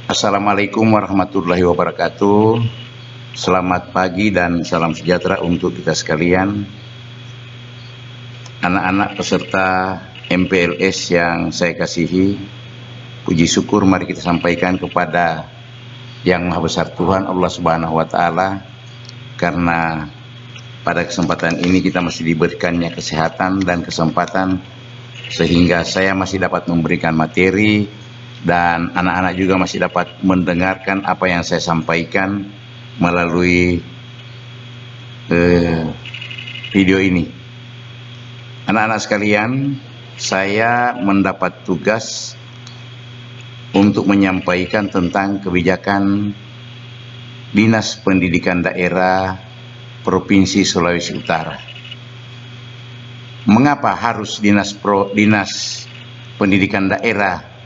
Assalamualaikum warahmatullahi wabarakatuh. Selamat pagi dan salam sejahtera untuk kita sekalian. Anak-anak peserta MPLS yang saya kasihi, puji syukur mari kita sampaikan kepada Yang Maha Besar Tuhan Allah Subhanahu wa Ta'ala, karena pada kesempatan ini kita masih diberikannya kesehatan dan kesempatan sehingga saya masih dapat memberikan materi dan anak-anak juga masih dapat mendengarkan apa yang saya sampaikan melalui video ini. Anak-anak sekalian, saya mendapat tugas untuk menyampaikan tentang kebijakan Dinas Pendidikan Daerah Provinsi Sulawesi Utara. Mengapa harus Dinas Pendidikan Daerah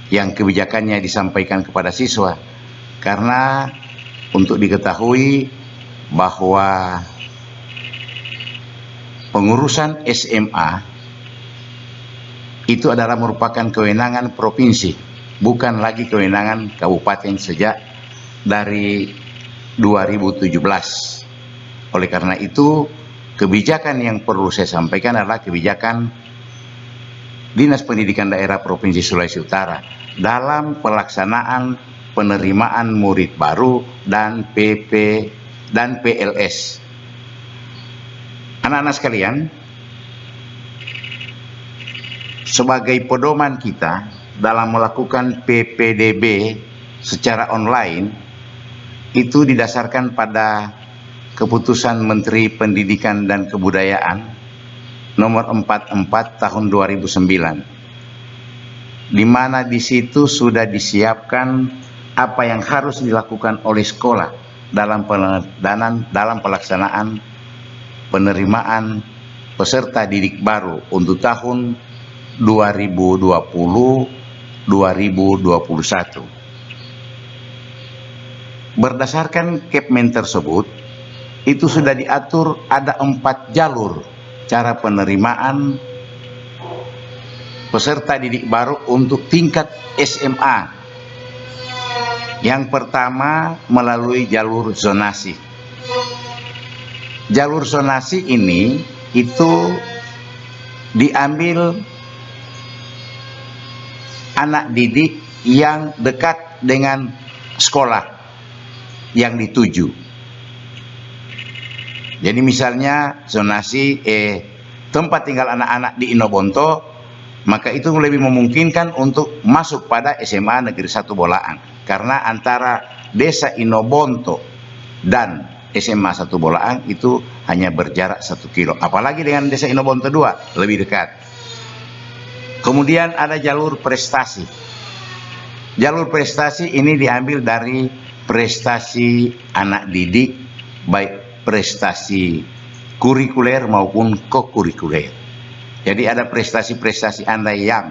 yang kebijakannya disampaikan kepada siswa? Karena untuk diketahui bahwa pengurusan SMA itu adalah merupakan kewenangan provinsi, bukan lagi kewenangan kabupaten sejak dari 2017. Oleh karena itu, kebijakan yang perlu saya sampaikan adalah kebijakan Dinas Pendidikan Daerah Provinsi Sulawesi Utara dalam pelaksanaan penerimaan murid baru dan PLS. Anak-anak sekalian, sebagai pedoman kita dalam melakukan PPDB secara online itu didasarkan pada keputusan Menteri Pendidikan dan Kebudayaan nomor 44 tahun 2009, di mana di situ sudah disiapkan apa yang harus dilakukan oleh sekolah dalam pelaksanaan penerimaan peserta didik baru untuk tahun 2020-2021. Berdasarkan Kepmen tersebut, itu sudah diatur ada 4 jalur cara penerimaan peserta didik baru untuk tingkat SMA. Yang pertama melalui jalur zonasi. Jalur zonasi ini itu diambil anak didik yang dekat dengan sekolah yang dituju. Jadi misalnya zonasi tempat tinggal anak-anak di Inobonto, maka itu lebih memungkinkan untuk masuk pada SMA Negeri 1 Bolaang, karena antara desa Inobonto dan SMA 1 Bolaang itu hanya berjarak 1 kilo, apalagi dengan desa Inobonto 2 lebih dekat. Kemudian ada jalur prestasi. Jalur prestasi ini diambil dari prestasi anak didik, baik prestasi kurikuler maupun kokurikuler. Jadi ada prestasi-prestasi Anda yang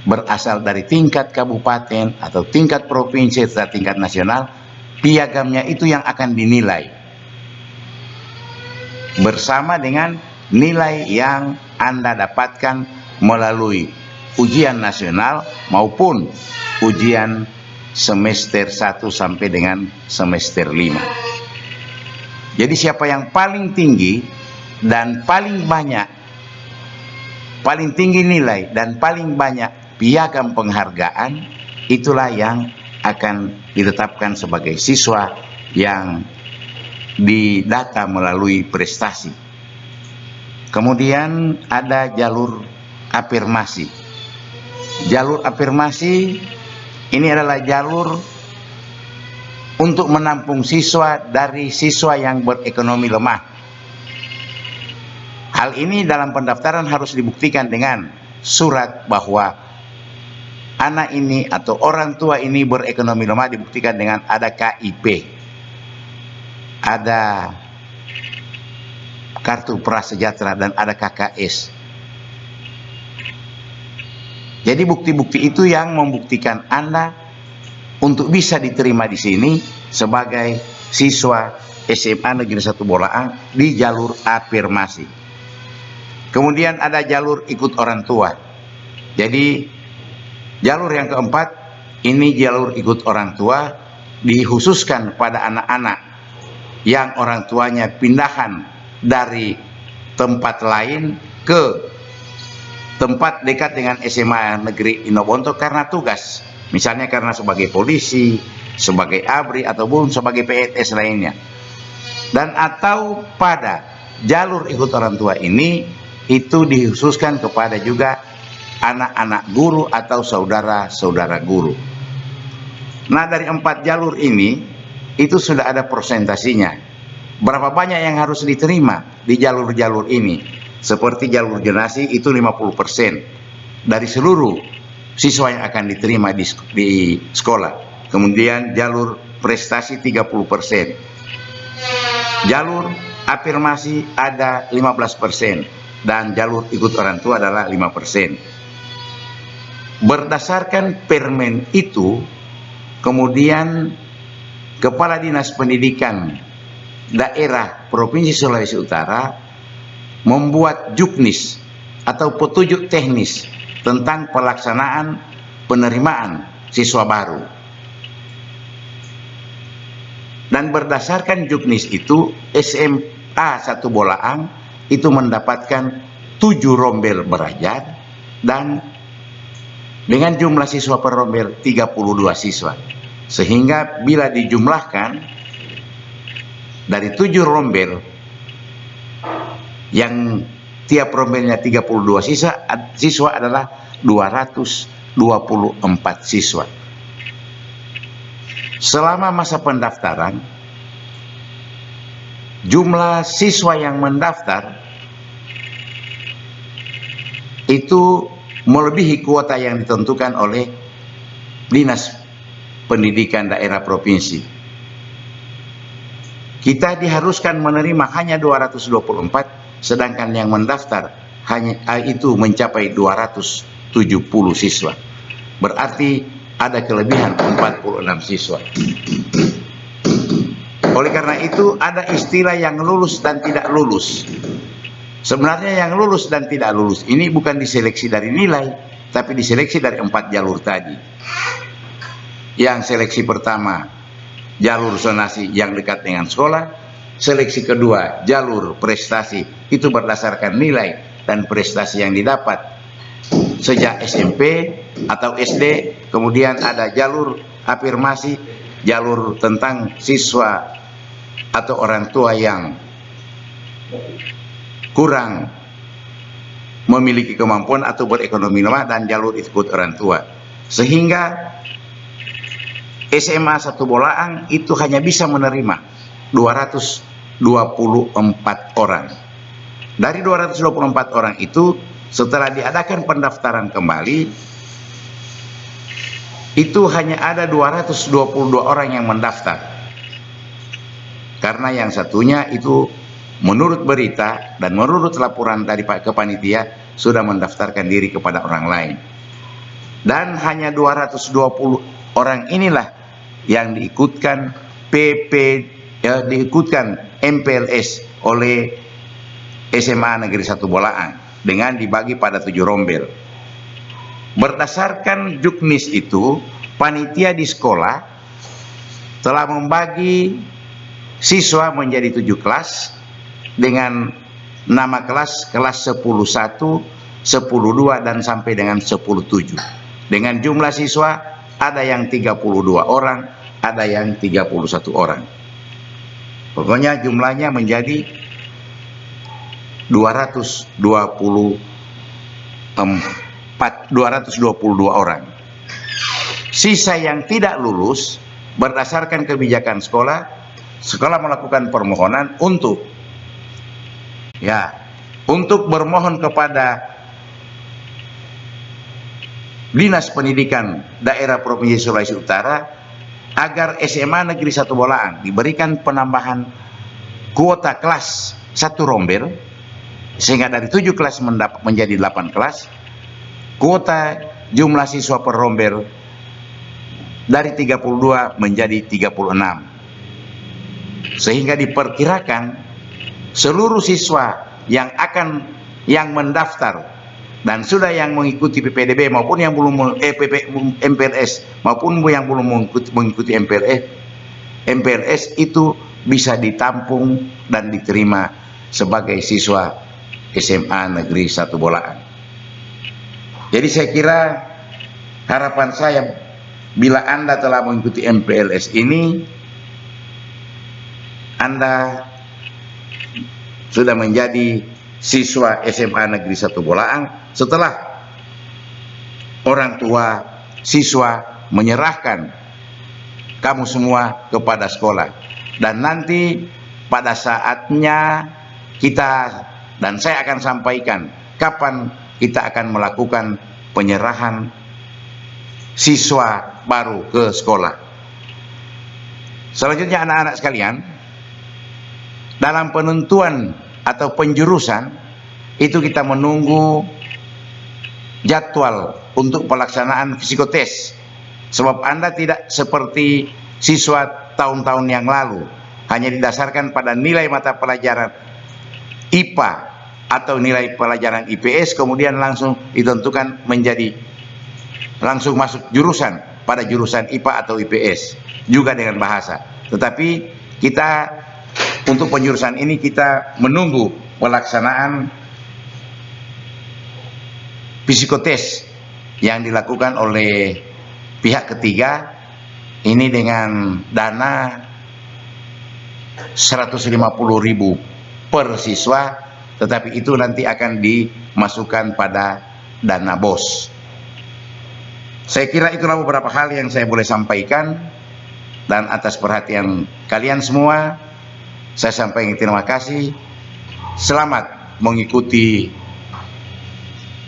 berasal dari tingkat kabupaten atau tingkat provinsi atau tingkat nasional, piagamnya itu yang akan dinilai bersama dengan nilai yang Anda dapatkan melalui ujian nasional maupun ujian semester 1 sampai dengan semester 5. Jadi siapa yang paling tinggi dan paling tinggi nilai dan paling banyak piagam penghargaan, itulah yang akan ditetapkan sebagai siswa yang didata melalui prestasi. Kemudian ada jalur afirmasi. Jalur afirmasi ini adalah jalur untuk menampung siswa dari siswa yang berekonomi lemah. Hal ini dalam pendaftaran harus dibuktikan dengan surat bahwa anak ini atau orang tua ini berekonomi lemah, dibuktikan dengan ada KIP, ada kartu prasejahtera, dan ada KKS. Jadi bukti-bukti itu yang membuktikan Anda untuk bisa diterima di sini sebagai siswa SMA Negeri 1 Bolaang di jalur afirmasi. Kemudian ada jalur ikut orang tua. Jadi jalur yang keempat ini jalur ikut orang tua dikhususkan pada anak-anak yang orang tuanya pindahan dari tempat lain ke tempat dekat dengan SMA Negeri Inobonto karena tugas, misalnya karena sebagai polisi, sebagai ABRI, ataupun sebagai PNS lainnya. Dan atau pada jalur ikut orang tua ini itu dikhususkan kepada juga anak-anak guru atau saudara-saudara guru. Nah, dari 4 jalur ini itu sudah ada persentasinya. Berapa banyak yang harus diterima di jalur-jalur ini? Seperti jalur zonasi itu 50% dari seluruh siswa yang akan diterima di sekolah. Kemudian jalur prestasi 30%. Jalur afirmasi ada 15% dan jalur ikut orang tua adalah 5%. Berdasarkan permen itu, kemudian Kepala Dinas Pendidikan Daerah Provinsi Sulawesi Utara membuat juknis atau petunjuk teknis tentang pelaksanaan penerimaan siswa baru. Dan berdasarkan juknis itu, SMA 1 Bolaang itu mendapatkan 7 rombel belajar dan dengan jumlah siswa per rombel 32 siswa. Sehingga bila dijumlahkan dari 7 rombel yang tiap rombelnya 32 siswa adalah 224 siswa. Selama masa pendaftaran, jumlah siswa yang mendaftar itu melebihi kuota yang ditentukan oleh Dinas Pendidikan Daerah Provinsi. Kita diharuskan menerima hanya 224, sedangkan yang mendaftar hanya itu mencapai 270 siswa. Berarti ada kelebihan 46 siswa. Oleh karena itu ada istilah yang lulus dan tidak lulus. Sebenarnya yang lulus dan tidak lulus ini bukan diseleksi dari nilai, tapi diseleksi dari 4 jalur tadi. Yang seleksi pertama jalur zonasi yang dekat dengan sekolah. Seleksi kedua jalur prestasi, itu berdasarkan nilai dan prestasi yang didapat sejak SMP atau SD. Kemudian ada jalur afirmasi, jalur tentang siswa atau orang tua yang kurang memiliki kemampuan atau berekonomi lemah, dan jalur ikut orang tua. Sehingga SMA 1 Bolaang itu hanya bisa menerima 224 orang. Dari 224 orang itu, setelah diadakan pendaftaran kembali, itu hanya ada 222 orang yang mendaftar. Karena yang satunya itu menurut berita dan menurut laporan dari Pak Kepanitia sudah mendaftarkan diri kepada orang lain. Dan hanya 220 orang inilah yang diikutkan diikutkan MPLS oleh SMA Negeri 1 Bolaang dengan dibagi pada 7 rombel. Berdasarkan juknis itu, panitia di sekolah telah membagi siswa menjadi 7 kelas dengan nama kelas 10-1, 10-2 dan sampai dengan 10-7. Dengan jumlah siswa ada yang 32 orang, ada yang 31 orang. Pokoknya jumlahnya menjadi 222 orang. Sisa yang tidak lulus berdasarkan kebijakan sekolah, sekolah melakukan permohonan untuk bermohon kepada Dinas Pendidikan Daerah Provinsi Sulawesi Utara agar SMA Negeri 1 Bolaang diberikan penambahan kuota kelas 1 rombel, sehingga dari 7 kelas menjadi 8 kelas. Kuota jumlah siswa per rombel dari 32 menjadi 36, sehingga diperkirakan seluruh siswa yang mendaftar dan sudah yang mengikuti PPDB maupun yang belum MPLS maupun yang belum mengikuti MPLS itu bisa ditampung dan diterima sebagai siswa SMA Negeri 1 Bolaan. Jadi saya kira harapan saya bila Anda telah mengikuti MPLS ini, Anda sudah menjadi siswa SMA Negeri 1 Bolaan setelah orang tua siswa menyerahkan kamu semua kepada sekolah. Dan nanti pada saatnya kita dan saya akan sampaikan kapan kita akan melakukan penyerahan siswa baru ke sekolah. Selanjutnya anak-anak sekalian, dalam penentuan atau penjurusan itu kita menunggu jadwal untuk pelaksanaan psikotes. Sebab Anda tidak seperti siswa tahun-tahun yang lalu, hanya didasarkan pada nilai mata pelajaran IPA atau nilai pelajaran IPS, kemudian langsung ditentukan menjadi langsung masuk jurusan pada jurusan IPA atau IPS, juga dengan bahasa. Tetapi kita untuk penjurusan ini kita menunggu pelaksanaan psikotes yang dilakukan oleh pihak ketiga ini dengan dana 150.000 per siswa, tetapi itu nanti akan dimasukkan pada dana BOS. Saya kira itulah beberapa hal yang saya boleh sampaikan, dan atas perhatian kalian semua saya sampaikan terima kasih. Selamat mengikuti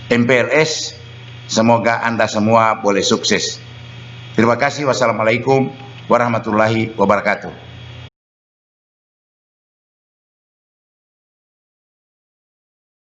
MPLS, semoga Anda semua boleh sukses. Terima kasih. Wassalamualaikum warahmatullahi wabarakatuh.